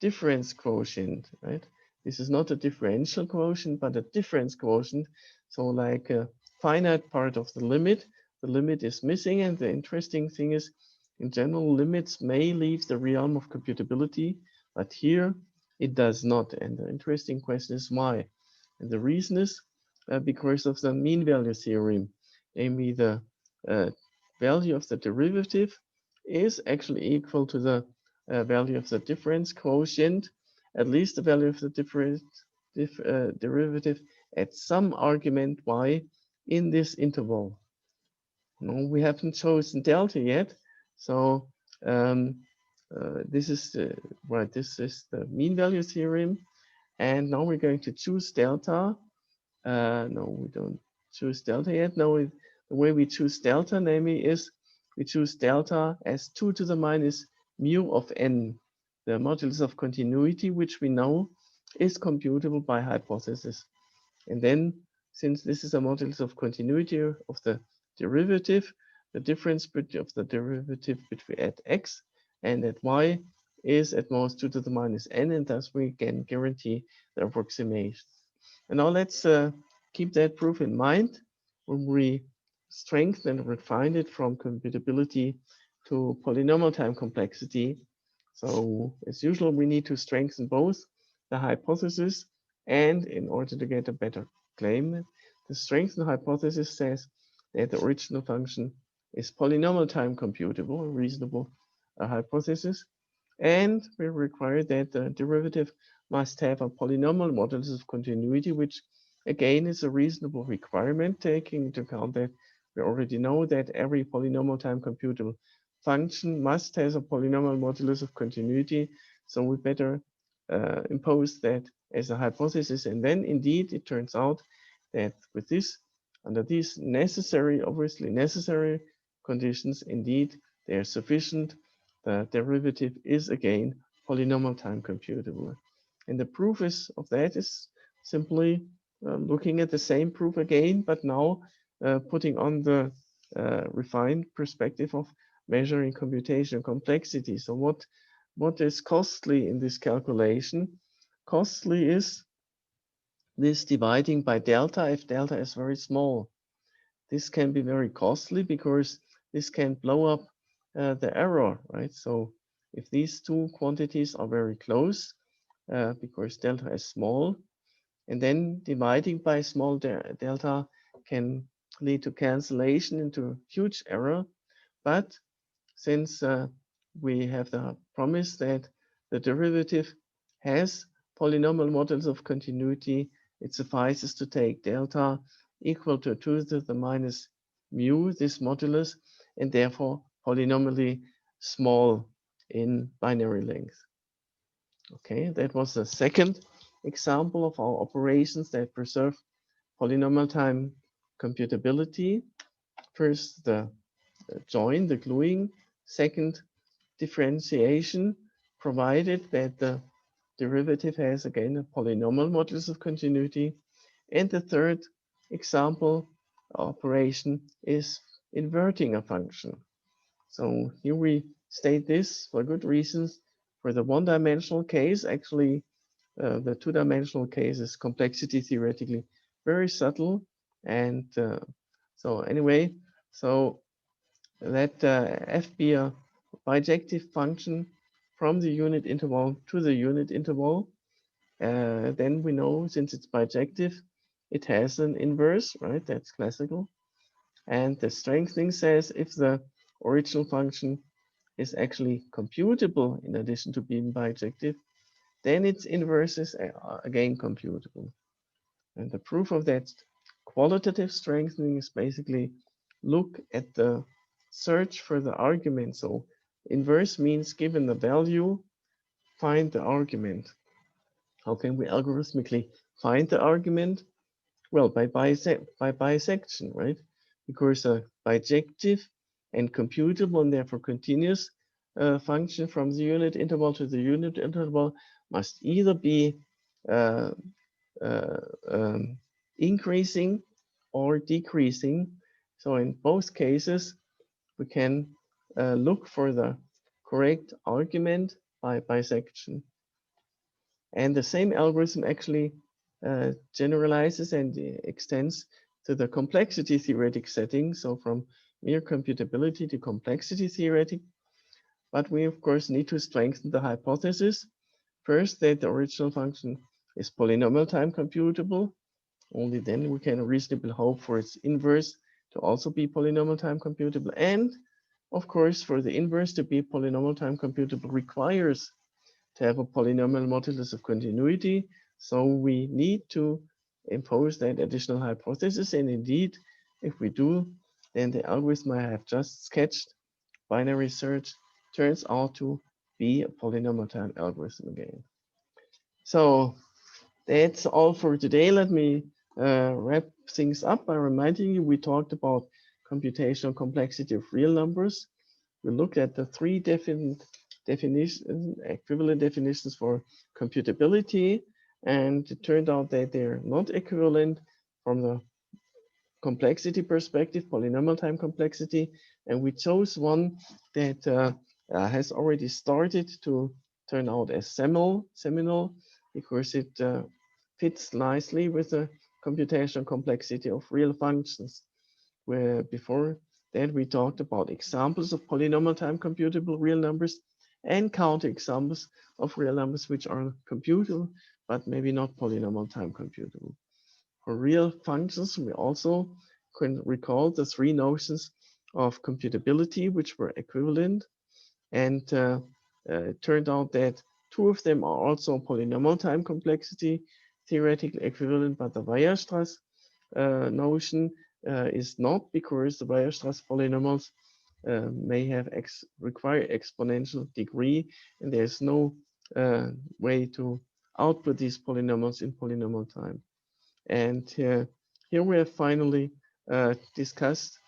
difference quotient, right? This is not a differential quotient, but a difference quotient. So like a finite part of the limit is missing. And the interesting thing is, in general, limits may leave the realm of computability, but here it does not. And the interesting question is why? And the reason is because of the mean value theorem, namely the value of the derivative is actually equal to the value of the difference quotient, at least the value of the derivative at some argument y in this interval. No, we haven't chosen delta yet, so this is the mean value theorem, and now we're going to choose delta. No, we don't choose delta yet. No, the way we choose delta, namely, is we choose delta as 2 to the minus mu of n, the modulus of continuity, which we know is computable by hypothesis. And then, since this is a modulus of continuity of the derivative, the difference of the derivative between at x and at y is at most 2 to the minus n, and thus we can guarantee the approximation. And now let's keep that proof in mind when we strengthen and refine it from computability to polynomial time complexity. So as usual, we need to strengthen both the hypothesis and in order to get a better claim. The strengthened hypothesis says that the original function is polynomial time computable, a reasonable hypothesis. And we require that the derivative must have a polynomial modulus of continuity, which again is a reasonable requirement, taking into account that we already know that every polynomial time computable function must have a polynomial modulus of continuity. So we better impose that as a hypothesis. And then indeed, it turns out that with this, under these necessary, obviously necessary conditions, indeed, they are sufficient. The derivative is again polynomial time computable. And the proof of that is simply looking at the same proof again, but now putting on the refined perspective of measuring computational complexity. So what is costly in this calculation? Costly is this dividing by delta if delta is very small. This can be very costly because this can blow up the error, right? So if these two quantities are very close, because delta is small, and then dividing by small delta can lead to cancellation into huge error. But since we have the promise that the derivative has polynomial models of continuity, it suffices to take delta equal to 2 to the minus mu, this modulus, and therefore polynomially small in binary length. Okay, that was the second example of our operations that preserve polynomial time computability. First, the join, the gluing. Second, differentiation, provided that the derivative has again a polynomial modulus of continuity. And the third example operation is inverting a function. So here we state this for good reasons. For the one-dimensional case, actually, the two-dimensional case is complexity theoretically very subtle. And so anyway, so let f be a bijective function from the unit interval to the unit interval. Then we know, since it's bijective, it has an inverse, right? That's classical. And the strengthening says if the original function is actually computable in addition to being bijective, then its inverse is again computable. And the proof of that qualitative strengthening is basically look at the search for the argument. So inverse means given the value, find the argument. How can we algorithmically find the argument? Well, by bisection, right? Because a bijective and computable and therefore continuous function from the unit interval to the unit interval must either be uh, uh, um, increasing or decreasing. So in both cases, we can look for the correct argument by bisection. And the same algorithm actually generalizes and extends to the complexity theoretic setting. So from mere computability to complexity theoretic. But we, of course, need to strengthen the hypothesis. First, that the original function is polynomial time computable. Only then we can reasonably hope for its inverse to also be polynomial time computable. And of course, for the inverse to be polynomial time computable requires to have a polynomial modulus of continuity. So we need to impose that additional hypothesis. And indeed, if we do, then the algorithm I have just sketched, binary search, turns out to be a polynomial time algorithm again. So that's all for today. Let me wrap things up by reminding you we talked about computational complexity of real numbers. We looked at the three different equivalent definitions for computability, and it turned out that they're not equivalent from the complexity perspective, polynomial time complexity, and we chose one that has already started to turn out as seminal because it fits nicely with the computational complexity of real functions, where before that we talked about examples of polynomial time computable real numbers and counterexamples of real numbers which are computable but maybe not polynomial time computable. For real functions, we also can recall the three notions of computability, which were equivalent. And it turned out that two of them are also polynomial time complexity theoretically equivalent, but the Weierstrass notion is not, because the Weierstrass polynomials may have require exponential degree, and there's no way to output these polynomials in polynomial time. And here we have finally discussed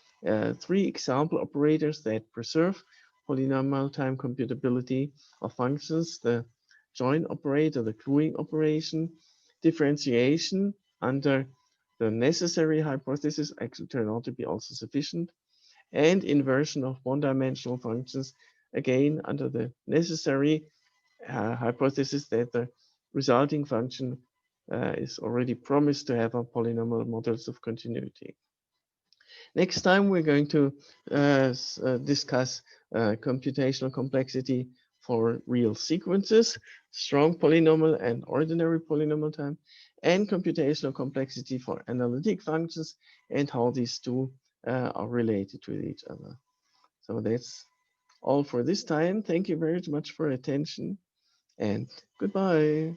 three example operators that preserve polynomial time computability of functions: the join operator, the gluing operation, differentiation under the necessary hypothesis actually turned out to be also sufficient, and inversion of one-dimensional functions, again under the necessary hypothesis that the resulting function is already promised to have a polynomial models of continuity. Next time we're going to discuss computational complexity for real sequences, strong polynomial and ordinary polynomial time, and computational complexity for analytic functions and how these two are related with each other. So that's all for this time. Thank you very much for your attention and goodbye.